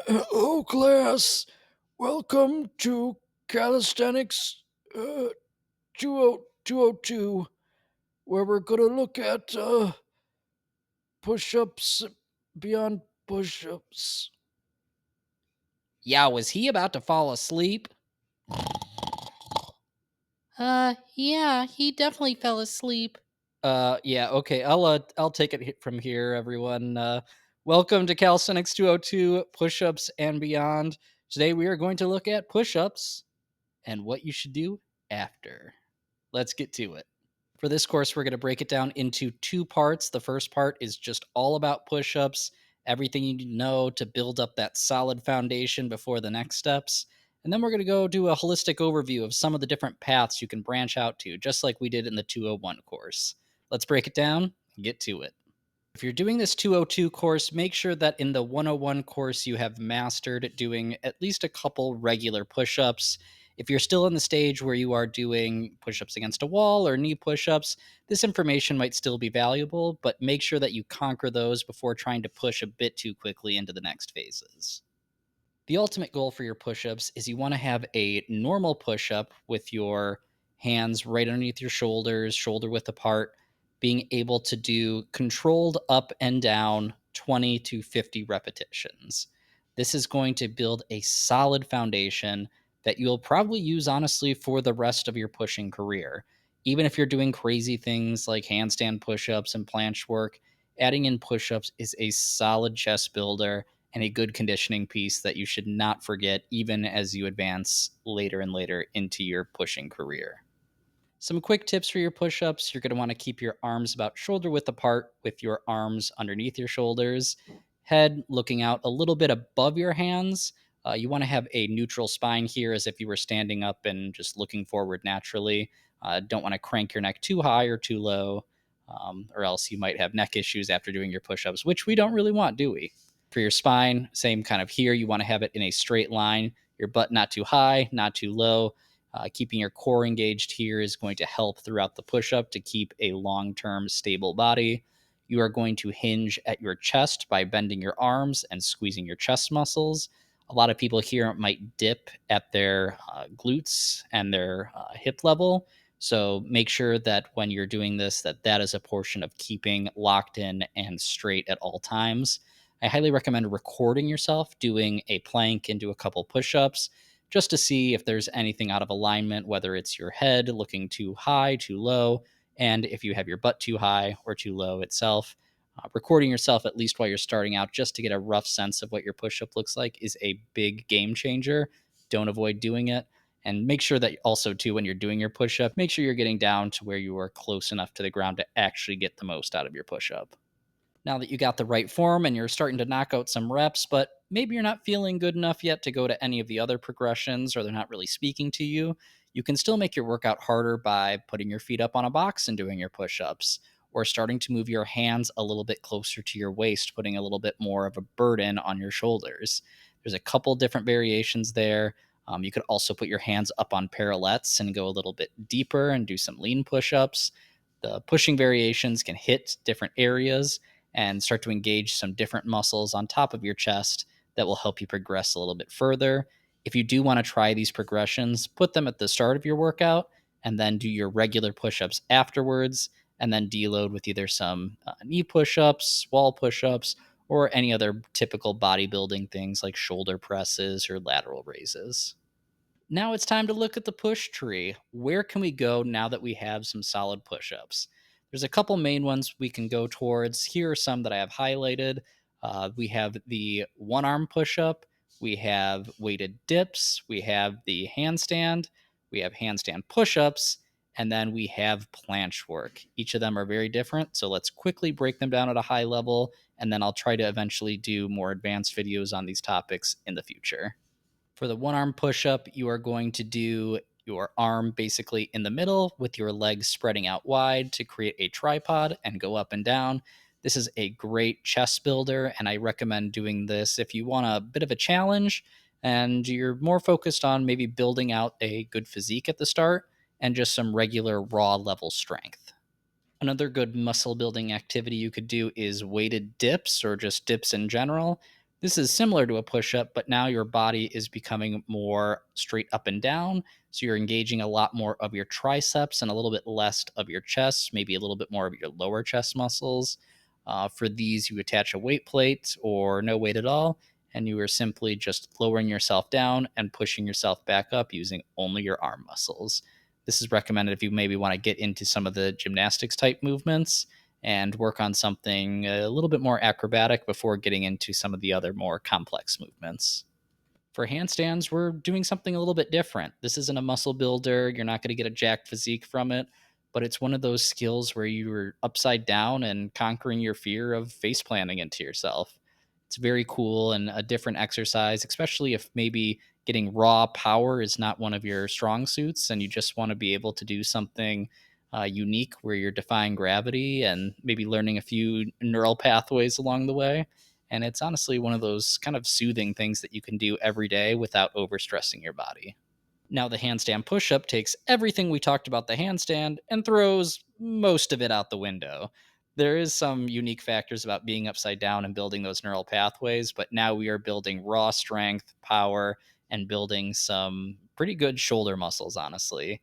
Hello, class. Welcome to Calisthenics 202, where we're going to look at push ups beyond push ups. Yeah, was he about to fall asleep? Yeah, he definitely fell asleep. Yeah, okay. I'll take it from here, everyone. Welcome to Calisthenics 202 Push-ups and Beyond. Today we are going to look at push-ups and what you should do after. Let's get to it. For this course, we're going to break it down into two parts. The first part is just all about push ups, everything you need to know to build up that solid foundation before the next steps. And then we're going to go do a holistic overview of some of the different paths you can branch out to, just like we did in the 201 course. Let's break it down and get to it. If you're doing this 202 course, make sure that in the 101 course you have mastered doing at least a couple regular push ups. If you're still in the stage where you are doing push ups against a wall or knee push ups, this information might still be valuable, but make sure that you conquer those before trying to push a bit too quickly into the next phases. The ultimate goal for your push-ups is you want to have a normal push-up with your hands right underneath your shoulders, shoulder width apart, being able to do controlled up and down 20 to 50 repetitions. This is going to build a solid foundation that you'll probably use honestly for the rest of your pushing career. Even if you're doing crazy things like handstand push-ups and planche work, adding in push-ups is a solid chest builder and a good conditioning piece that you should not forget even as you advance later and later into your pushing career. Some quick tips for your push ups: you're going to want to keep your arms about shoulder width apart with your arms underneath your shoulders, head looking out a little bit above your hands. You want to have a neutral spine here as if you were standing up and just looking forward naturally. Don't want to crank your neck too high or too low, or else you might have neck issues after doing your push ups, which we don't really want, do we? For your spine, same kind of here. You want to have it in a straight line, your butt not too high, not too low. Keeping your core engaged here is going to help throughout the push up to keep a long term stable body. You are going to hinge at your chest by bending your arms and squeezing your chest muscles. A lot of people here might dip at their glutes and their hip level. So make sure that when you're doing this, that is a portion of keeping locked in and straight at all times. I highly recommend recording yourself doing a plank and do a couple push-ups just to see if there's anything out of alignment, whether it's your head looking too high, too low, and if you have your butt too high or too low itself. Recording yourself at least while you're starting out just to get a rough sense of what your push up looks like is a big game changer. Don't avoid doing it. And make sure that also, too, when you're doing your push up, make sure you're getting down to where you are close enough to the ground to actually get the most out of your push up. Now that you got the right form and you're starting to knock out some reps, but maybe you're not feeling good enough yet to go to any of the other progressions or they're not really speaking to you, you can still make your workout harder by putting your feet up on a box and doing your push ups, or starting to move your hands a little bit closer to your waist, putting a little bit more of a burden on your shoulders. There's a couple different variations there. You could also put your hands up on parallettes and go a little bit deeper and do some lean push ups. The pushing variations can hit different areas and start to engage some different muscles on top of your chest that will help you progress a little bit further. If you do want to try these progressions, put them at the start of your workout and then do your regular push ups afterwards, and then deload with either some knee push ups, wall push ups, or any other typical bodybuilding things like shoulder presses or lateral raises. Now it's time to look at the push tree. Where can we go now that we have some solid push ups? There's a couple main ones we can go towards. Here are some that I have highlighted. We have the one arm push up, we have weighted dips, we have the handstand, we have handstand push ups, and then we have planche work. Each of them are very different. So let's quickly break them down at a high level, and then I'll try to eventually do more advanced videos on these topics in the future. For the one arm push up, you are going to do your arm basically in the middle with your legs spreading out wide to create a tripod and go up and down. This is a great chest builder, and I recommend doing this if you want a bit of a challenge and you're more focused on maybe building out a good physique at the start and just some regular raw level strength. Another good muscle building activity you could do is weighted dips or just dips in general. This is similar to a push up, but now your body is becoming more straight up and down. So you're engaging a lot more of your triceps and a little bit less of your chest, maybe a little bit more of your lower chest muscles. For these, you attach a weight plate or no weight at all, and you are simply just lowering yourself down and pushing yourself back up using only your arm muscles. This is recommended if you maybe want to get into some of the gymnastics type movements and work on something a little bit more acrobatic before getting into some of the other more complex movements. For handstands, we're doing something a little bit different. This isn't a muscle builder. You're not going to get a jacked physique from it, but it's one of those skills where you're upside down and conquering your fear of face planting into yourself. It's very cool and a different exercise, especially if maybe getting raw power is not one of your strong suits and you just want to be able to do something unique where you're defying gravity and maybe learning a few neural pathways along the way. And it's honestly one of those kind of soothing things that you can do every day without overstressing your body. Now, the handstand push up takes everything we talked about the handstand and throws most of it out the window. There is some unique factors about being upside down and building those neural pathways, but now we are building raw strength, power, and building some pretty good shoulder muscles, honestly.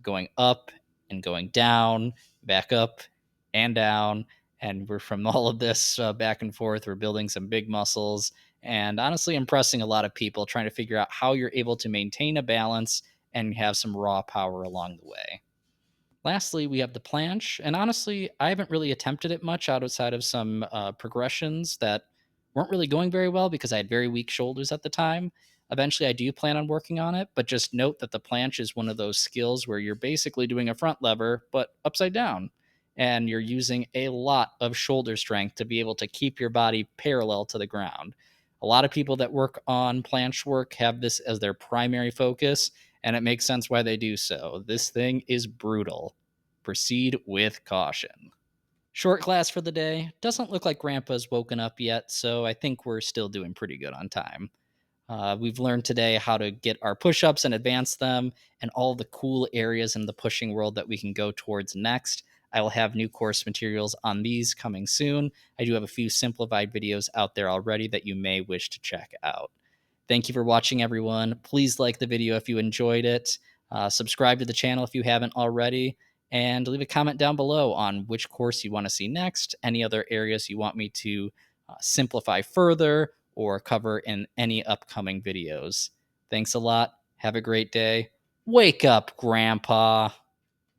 Going up and going down, back up and down. And we're from all of this back and forth. We're building some big muscles and honestly impressing a lot of people, trying to figure out how you're able to maintain a balance and have some raw power along the way. Lastly, we have the planche, and honestly, I haven't really attempted it much outside of some progressions that weren't really going very well because I had very weak shoulders at the time. Eventually, I do plan on working on it, but just note that the planche is one of those skills where you're basically doing a front lever, but upside down. And you're using a lot of shoulder strength to be able to keep your body parallel to the ground. A lot of people that work on planche work have this as their primary focus, and it makes sense why they do so. This thing is brutal. Proceed with caution. Short class for the day. Doesn't look like Grandpa's woken up yet, so I think we're still doing pretty good on time. We've learned today how to get our push ups and advance them, and all the cool areas in the pushing world that we can go towards next. I will have new course materials on these coming soon. I do have a few simplified videos out there already that you may wish to check out. Thank you for watching, everyone. Please like the video if you enjoyed it. Subscribe to the channel if you haven't already. And leave a comment down below on which course you want to see next, any other areas you want me to simplify further or cover in any upcoming videos. Thanks a lot. Have a great day. Wake up, Grandpa.